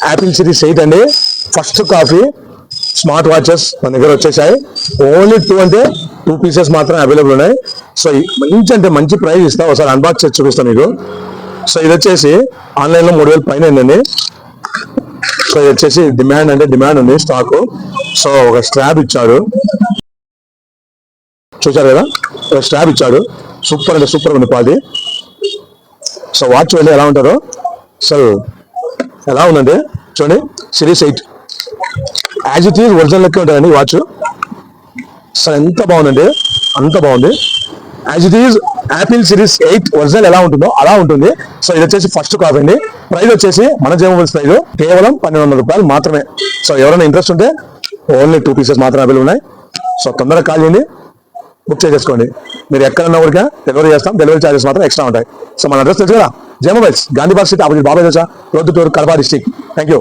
Apple series 8 అండి. First copy smart watches మన దగ్గర వచ్చేసాయి. ఓన్లీ 2 అంటే 2 పీసెస్ మాత్రం అవైలబుల్ ఉన్నాయి. సో మంచి అంటే మంచి ప్రైస్ ఇస్తా. ఒకసారి అన్బాక్స్ చేసి చూపిస్తాను మీకు. సో ఇది వచ్చేసి ఆన్లైన్లో 3000 పైన అయిందండి. సో ఇది వచ్చేసి డిమాండ్ అంటే డిమాండ్ ఉంది స్టాక్. సో ఒక స్ట్రాప్ ఇచ్చాడు, చూసారు కదా, ఒక స్ట్రాప్ ఇచ్చాడు. సూపర్ అంటే సూపర్ ఉంది క్వాలిటీ. సో వాచ్ చూడండి ఎలా ఉంటారో. సో ఎలా ఉందండి చూడండి, series 8 as it is original లెక్క ఉంటుందండి వాచ్. సో ఎంత బాగుందండి, అంత బాగుంది. As it is Apple series 8 original ఎలా ఉంటుందో అలా ఉంటుంది. సో ఇది వచ్చేసి ఫస్ట్ కాపీ అండి. ప్రైస్ వచ్చేసి మన జేమోబైల్స్ ప్రైస్ కేవలం 1200 రూపాయలు మాత్రమే. సో ఎవరైనా ఇంట్రెస్ట్ ఉంటే ఓన్లీ 2 పీసెస్ మాత్రం అవైలబుల్ ఉన్నాయి. సో తొందరగా కాల్ చేయండి, బుక్ చేసేసుకోండి. మీరు ఎక్కడన్నా ఊరికే డెలివరీ చేస్తాం, డెలివరీ ఛార్జెస్ మాత్రం ఎక్స్ట్రా ఉంటాయి. సో మన అడ్రస్ తెలుసు కదా, జేమోబైల్స్, గాంధీ పార్క్ స్ట్రీట్, ఆపోజిట్ బాబాయ్ dosa, Proddatur, Kadapa district. Thank you.